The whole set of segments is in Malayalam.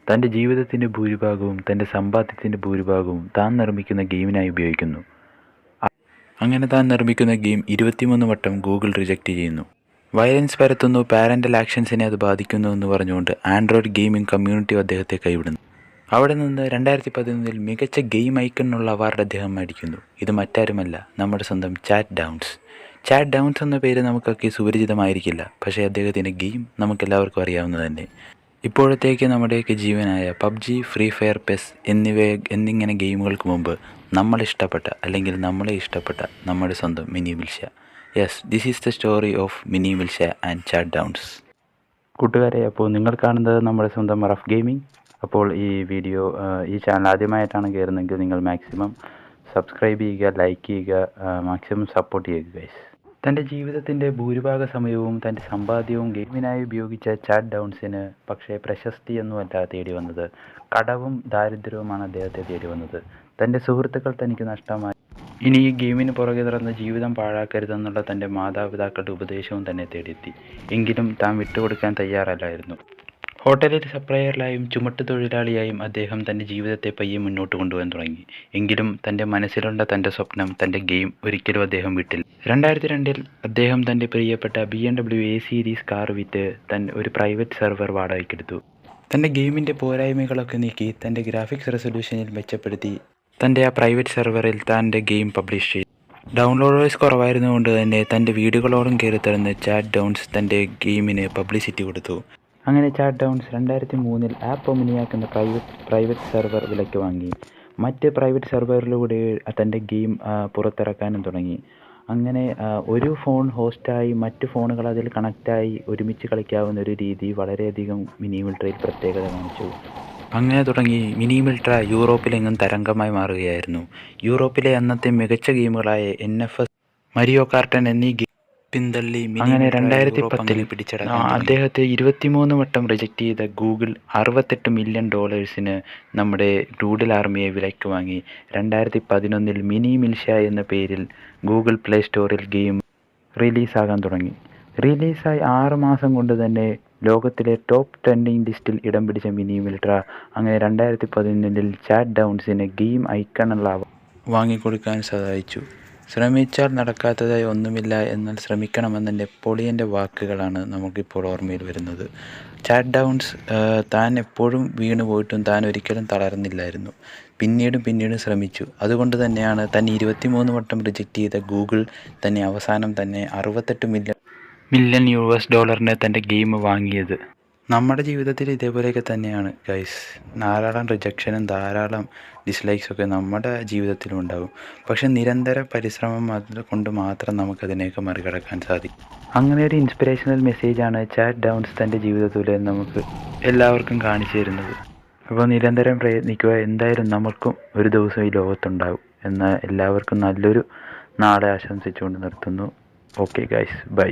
തൻ്റെ ജീവിതത്തിൻ്റെ ഭൂരിഭാഗവും തൻ്റെ സമ്പാദ്യത്തിൻ്റെ ഭൂരിഭാഗവും താൻ നിർമ്മിക്കുന്ന ഗെയിമിനായി ഉപയോഗിക്കുന്നു. അങ്ങനെ താൻ നിർമ്മിക്കുന്ന ഗെയിം 23 വട്ടം ഗൂഗിൾ റിജക്റ്റ് ചെയ്യുന്നു. വയലൻസ് പരത്തുന്നു, പാരൻ്റൽ ആക്ഷൻസിനെ അത് ബാധിക്കുന്നു എന്ന് പറഞ്ഞുകൊണ്ട് ആൻഡ്രോയിഡ് ഗെയിമിംഗ് കമ്മ്യൂണിറ്റി അദ്ദേഹത്തെ കൈവിടുന്നു. അവിടെ നിന്ന് 2011 മികച്ച ഗെയിം ഐക്കണിനുള്ള അവാർഡ് അദ്ദേഹം മേടിക്കുന്നു. ഇത് മറ്റാരുമല്ല, നമ്മുടെ സ്വന്തം ചാറ്റ് ഡൗൺസ്. ചാറ്റ് ഡൗൺസ് എന്ന പേര് നമുക്കൊക്കെ സുപരിചിതമായിരിക്കില്ല, പക്ഷേ അദ്ദേഹത്തിൻ്റെ ഗെയിം നമുക്കെല്ലാവർക്കും അറിയാവുന്നത് തന്നെ. ഇപ്പോഴത്തേക്ക് നമ്മുടെയൊക്കെ ജീവനായ പബ്ജി, ഫ്രീ ഫയർ, പെസ് എന്നിങ്ങനെ ഗെയിമുകൾക്ക് മുമ്പ് നമ്മളെ ഇഷ്ടപ്പെട്ട നമ്മുടെ സ്വന്തം Mini Militia. Yes, this is the story of Mini Militia and chat downs. കൂട്ടുകാരെ, അപ്പോൾ നിങ്ങൾ കാണുന്നത് നമ്മുടെ സ്വന്തം റഫ് ഗെയിമിംഗ്. അപ്പോൾ ഈ ചാനൽ ആദ്യമായിട്ടാണ് കയറുന്നതെങ്കിൽ നിങ്ങൾ മാക്സിമം സബ്സ്ക്രൈബ് ചെയ്യുക, ലൈക്ക് ചെയ്യുക, മാക്സിമം സപ്പോർട്ട് ചെയ്യുക ഗൈസ്. തൻ്റെ ജീവിതത്തിൻ്റെ ഭൂരിഭാഗ സമയവും തൻ്റെ സമ്പാദ്യവും ഗെയിമിനായി ഉപയോഗിച്ച ചാറ്റ് ഡൗൺസിന് പക്ഷേ പ്രശസ്തിയൊന്നുമല്ല തേടി വന്നത്, കടവും ദാരിദ്ര്യവുമാണ് അദ്ദേഹത്തെ തേടി വന്നത്. തൻ്റെ സുഹൃത്തുക്കൾ തനിക്ക് നഷ്ടമായി, ഇനി ഈ ഗെയിമിന് പുറകെ നടന്ന് ജീവിതം പാഴാക്കരുതെന്നുള്ള തൻ്റെ മാതാപിതാക്കളുടെ ഉപദേശവും തന്നെ തേടിയെത്തി. എങ്കിലും താൻ വിട്ടുകൊടുക്കാൻ തയ്യാറല്ലായിരുന്നു. ഹോട്ടലിൽ സപ്ലയറിലായും ചുമട്ടുതൊഴിലാളിയായും അദ്ദേഹം തൻ്റെ ജീവിതത്തെ പയ്യെ മുന്നോട്ട് കൊണ്ടുപോകാൻ തുടങ്ങി. എങ്കിലും തൻ്റെ മനസ്സിലുള്ള തൻ്റെ സ്വപ്നം, തൻ്റെ ഗെയിം ഒരിക്കലും അദ്ദേഹം വിട്ടില്ല. 2002 അദ്ദേഹം തൻ്റെ പ്രിയപ്പെട്ട BMW A സീരീസ് കാർ വിറ്റ് ഒരു പ്രൈവറ്റ് സെർവർ വാടകയ്ക്കെടുത്തു. തൻ്റെ ഗെയിമിൻ്റെ പോരായ്മകളൊക്കെ നീക്കി തൻ്റെ ഗ്രാഫിക്സ് റെസൊല്യൂഷനിൽ മെച്ചപ്പെടുത്തി തൻ്റെ ആ പ്രൈവറ്റ് സെർവറിൽ തൻ്റെ ഗെയിം പബ്ലിഷ് ചെയ്തു. ഡൗൺലോഡേഴ്സ് കുറവായിരുന്നുകൊണ്ട് തന്നെ തൻ്റെ വീടുകളോടും കയറി തരുന്ന ചാറ്റ് ഡൗൺസ് തൻ്റെ ഗെയിമിന് പബ്ലിസിറ്റി കൊടുത്തു. അങ്ങനെ ചാറ്റ് ഡൗൺസ് 2003 ആപ്പ് ഒമിനിയാക്ക് എന്ന പ്രൈവറ്റ് സെർവർ വിലയ്ക്ക് വാങ്ങി. മറ്റ് പ്രൈവറ്റ് സെർവറിലൂടെ തൻ്റെ ഗെയിം പുറത്തിറക്കാനും തുടങ്ങി. അങ്ങനെ ഒരു ഫോൺ ഹോസ്റ്റായി മറ്റ് ഫോണുകൾ അതിൽ കണക്റ്റായി ഒരുമിച്ച് കളിക്കാവുന്ന ഒരു രീതി വളരെയധികം മിനി മിൽട്രയിൽ പ്രത്യേകത കാണിച്ചു. അങ്ങനെ തുടങ്ങി മിനി മിൽട്ര യൂറോപ്പിലെങ്ങും തരംഗമായി മാറുകയായിരുന്നു. യൂറോപ്പിലെ അന്നത്തെ മികച്ച ഗെയിമുകളായ NFS, മരിയോ കാർട്ടൻ എന്നീ പിന്തള്ളി അങ്ങനെ 2010 അദ്ദേഹത്തെ 23 വട്ടം റിജക്റ്റ് ചെയ്ത ഗൂഗിൾ $68 മില്യൺ നമ്മുടെ ഡൂഡിൽ ആർമിയെ വിലയ്ക്ക് വാങ്ങി. 2011 മിനി മിൽഷ എന്ന പേരിൽ ഗൂഗിൾ പ്ലേ സ്റ്റോറിൽ ഗെയിം റിലീസാകാൻ തുടങ്ങി. റിലീസായി 6 മാസം കൊണ്ട് തന്നെ ലോകത്തിലെ ടോപ്പ് ട്രെൻഡിങ് ലിസ്റ്റിൽ ഇടം പിടിച്ച മിനി മിൽട്ര അങ്ങനെ 2011 ചാറ്റ് ഡൗൺസിന് ഗെയിം ഐക്കണുള്ള വാങ്ങിക്കൊടുക്കാൻ സഹായിച്ചു. ശ്രമിച്ചാൽ നടക്കാത്തതായി ഒന്നുമില്ല, എന്നാൽ ശ്രമിക്കണമെന്ന നെപ്പോളിയൻ്റെ വാക്കുകളാണ് നമുക്കിപ്പോൾ ഓർമ്മയിൽ വരുന്നത്. ചാറ്റ് ഡൗൺസ് താൻ എപ്പോഴും വീണു പോയിട്ടും താൻ ഒരിക്കലും തളർന്നില്ലായിരുന്നു. പിന്നീടും ശ്രമിച്ചു. അതുകൊണ്ട് തന്നെയാണ് തന്നെ 23 വട്ടം റിജക്റ്റ് ചെയ്ത ഗൂഗിൾ തന്നെ അവസാനം തന്നെ $68 മില്യൺ തൻ്റെ ഗെയിം വാങ്ങിയത്. നമ്മുടെ ജീവിതത്തിൽ ഇതേപോലെയൊക്കെ തന്നെയാണ് ഗൈസ്. ധാരാളം റിജക്ഷനും ധാരാളം ഡിസ്ലൈക്സൊക്കെ നമ്മുടെ ജീവിതത്തിലും ഉണ്ടാകും. പക്ഷെ നിരന്തര പരിശ്രമം കൊണ്ട് മാത്രം നമുക്കതിനെയൊക്കെ മറികടക്കാൻ സാധിക്കും. അങ്ങനെ ഒരു ഇൻസ്പിറേഷണൽ മെസ്സേജാണ് ചാറ്റ് ഡൗൺസ് തൻ്റെ ജീവിതത്തിലൂടെ നമുക്ക് എല്ലാവർക്കും കാണിച്ചു തരുന്നത്. അപ്പോൾ നിരന്തരം പ്രയത്നിക്കുക, എന്തായാലും നമുക്കും ഒരു ദിവസം ഈ ലോകത്തുണ്ടാകും എന്ന് എല്ലാവർക്കും നല്ലൊരു നാളെ ആശംസിച്ചുകൊണ്ട് നിർത്തുന്നു. Okay guys, bye.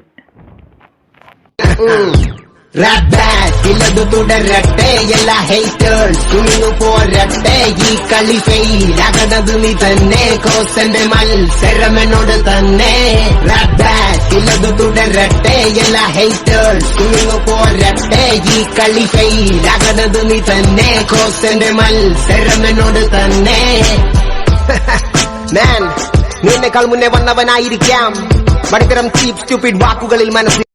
Rap back, ഇല്ലതു തുടരട്ടെ, എല്ലാ ഹേറ്റേഴ്സ് തുണിന്നു പോരട്ടെ. ഈ കളി ഫെയിലാകണത് നീ തന്നെ, കോസന്റെ മത്സരമെന്നോട് തന്നെ. Rap back, ഇല്ലതു തുടരട്ടെ, എല്ലാ ഹേറ്റേഴ്സ് തുണിന്നു പോരട്ടെ. ഈ കളി ഫെയിലാകണത് നീ തന്നെ, കോസന്റെ മത്സരമെന്നോട് തന്നെ. Man, നിന്നെക്കാൾ മുന്നേ വന്നവനായിരിക്കാം, മടിത്തരം ചീപ്പ് സ്റ്റുപ്പിഡ് വാക്കുകളിൽ മനസ്സിൽ